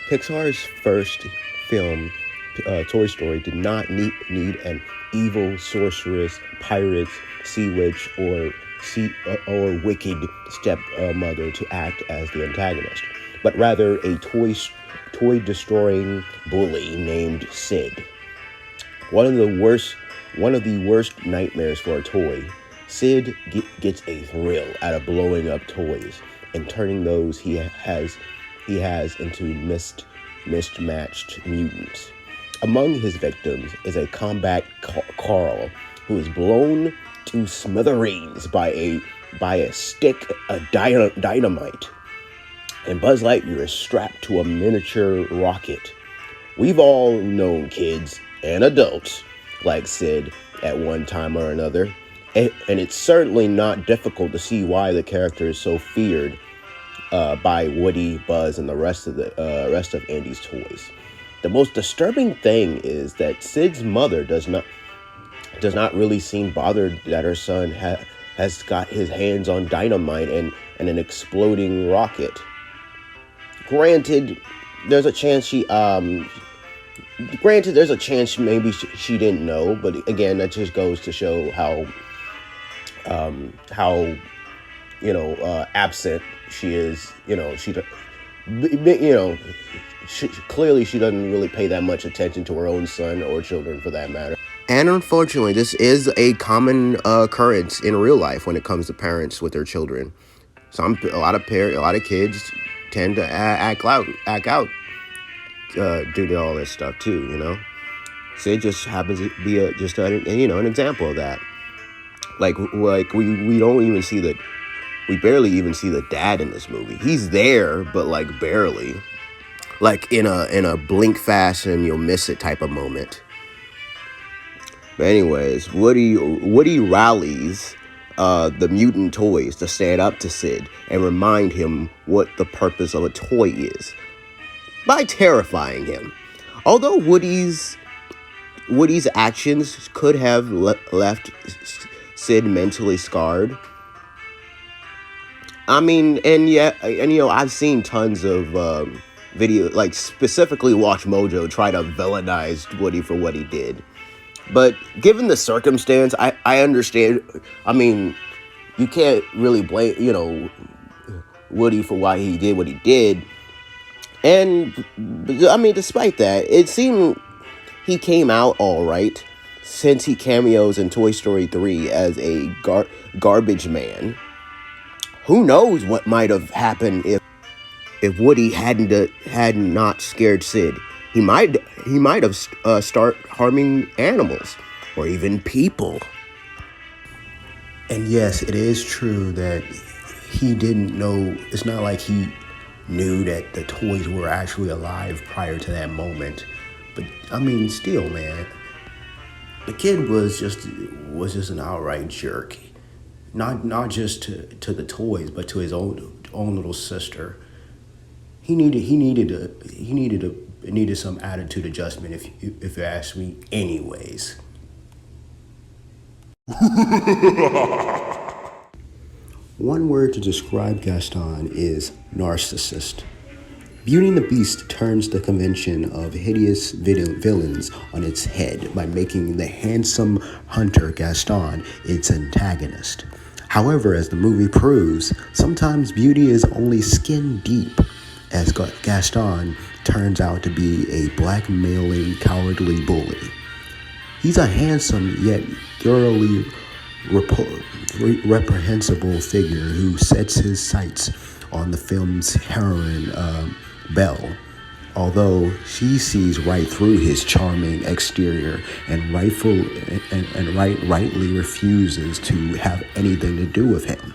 Pixar's first film, Toy Story, did not need an evil sorceress, pirates, sea witch, or wicked stepmother to act as the antagonist, but rather a toy destroying bully named Sid. One of the worst one of the worst nightmares for a toy. Sid gets a thrill out of blowing up toys and turning those he has into mismatched mutants. Among his victims is a combat Carl who is blown to smithereens by a stick of dynamite, and Buzz Lightyear is strapped to a miniature rocket. We've all known kids and adults like Sid at one time or another, and it's certainly not difficult to see why the character is so feared by Woody, Buzz, and the rest of Andy's toys. The most disturbing thing is that Sid's mother does not really seem bothered that her son has got his hands on dynamite and an exploding rocket. Granted, there's a chance maybe she didn't know, but again, that just goes to show how absent she is. Clearly she doesn't really pay that much attention to her own son or children for that matter. And unfortunately, this is a common occurrence in real life when it comes to parents with their children. A lot of kids tend to act out due to all this stuff too. So it just happens to be an example of that. Like we don't even see we barely even see the dad in this movie. He's there, but like barely. Like in a blink fast and you'll miss it type of moment. But anyways, Woody rallies the mutant toys to stand up to Sid and remind him what the purpose of a toy is by terrifying him. Although Woody's actions could have left Sid mentally scarred. I mean, I've seen tons of video, like specifically Watch Mojo, try to villainize Woody for what he did. But given the circumstance, I understand. I mean, you can't really blame, Woody for why he did what he did. And, I mean, despite that, it seemed he came out all right, since he cameos in Toy Story 3 as a garbage man. Who knows what might have happened if Woody had not scared Sid. He might have start harming animals or even people. And yes, it is true that he didn't know. It's not like he knew that the toys were actually alive prior to that moment. But I mean, still, man, the kid was just an outright jerk. Not just to the toys, but to his own little sister. He needed some attitude adjustment, if you ask me. Anyways. One word to describe Gaston is narcissist. Beauty and the Beast turns the convention of hideous villains on its head by making the handsome hunter Gaston its antagonist. However, as the movie proves, sometimes beauty is only skin deep, as Gaston turns out to be a blackmailing, cowardly bully. He's a handsome yet thoroughly reprehensible figure who sets his sights on the film's heroine, Belle, although she sees right through his charming exterior and rightly refuses to have anything to do with him.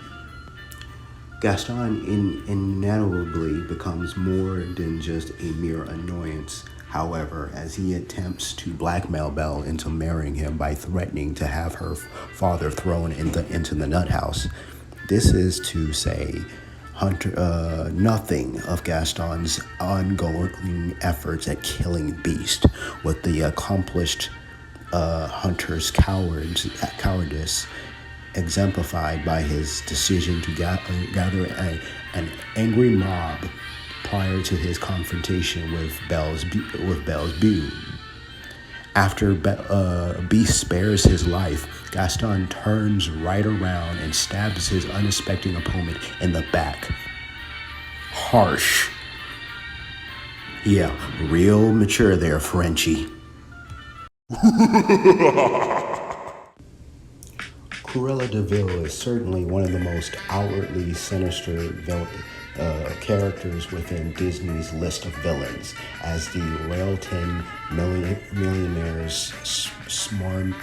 Gaston inevitably becomes more than just a mere annoyance, however, as he attempts to blackmail Belle into marrying him by threatening to have her father thrown into the nut house. This is to say nothing of Gaston's ongoing efforts at killing Beast, with the accomplished hunter's cowardice exemplified by his decision to gather an angry mob prior to his confrontation with Belle's Beau. After Beast spares his life, Gaston turns right around and stabs his unsuspecting opponent in the back. Harsh. Yeah, real mature there, Frenchie. Cruella de Vil is certainly one of the most outwardly sinister characters within Disney's list of villains, as the Railton millionaire's smarmy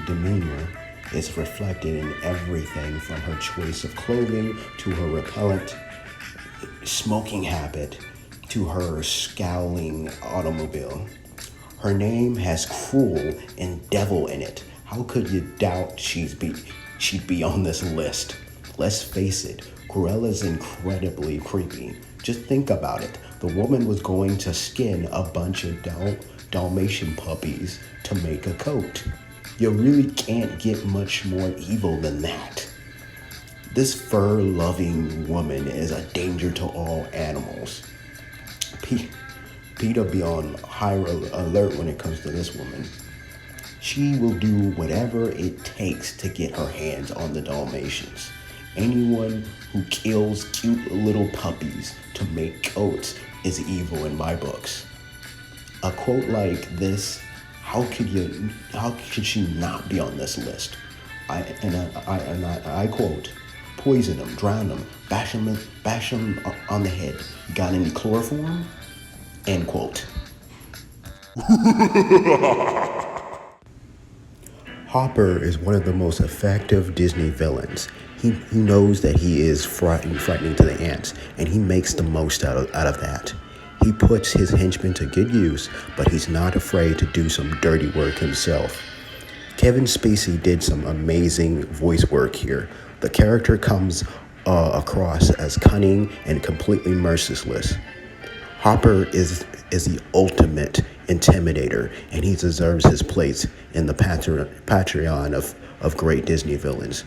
demeanor is reflected in everything from her choice of clothing to her repellent smoking habit to her scowling automobile. Her name has cruel and devil in it. How could you doubt she'd be on this list? Let's face it, Cruella's incredibly creepy. Just think about it. The woman was going to skin a bunch of Dalmatian puppies to make a coat. You really can't get much more evil than that. This fur-loving woman is a danger to all animals. PETA be on high alert when it comes to this woman. She will do whatever it takes to get her hands on the Dalmatians. Anyone who kills cute little puppies to make coats is evil in my books. A quote like this, how could she not be on this list? I quote, poison them, drown them, bash them on the head. Got any chloroform? End quote. Hopper is one of the most effective Disney villains. He knows that he is frightening to the ants, and he makes the most out of that. He puts his henchmen to good use, but he's not afraid to do some dirty work himself. Kevin Spacey did some amazing voice work here. The character comes across as cunning and completely merciless. Hopper is the ultimate intimidator, and he deserves his place in the pantheon of great Disney villains.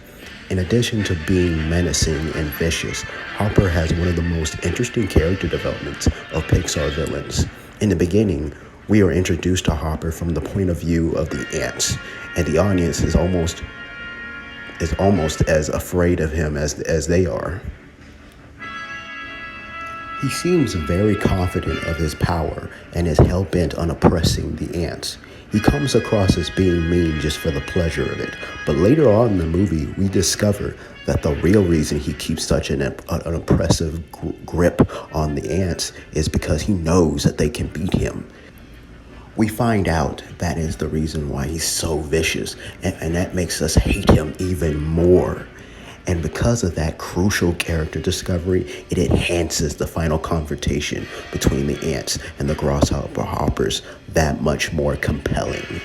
In addition to being menacing and vicious, Hopper has one of the most interesting character developments of Pixar villains. In the beginning, we are introduced to Hopper from the point of view of the ants, and the audience is almost as afraid of him as they are. He seems very confident of his power and is hell-bent on oppressing the ants. He comes across as being mean just for the pleasure of it, but later on in the movie, we discover that the real reason he keeps such an oppressive grip on the ants is because he knows that they can beat him. We find out that is the reason why he's so vicious, and that makes us hate him even more. And because of that crucial character discovery, it enhances the final confrontation between the ants and the grasshoppers that much more compelling.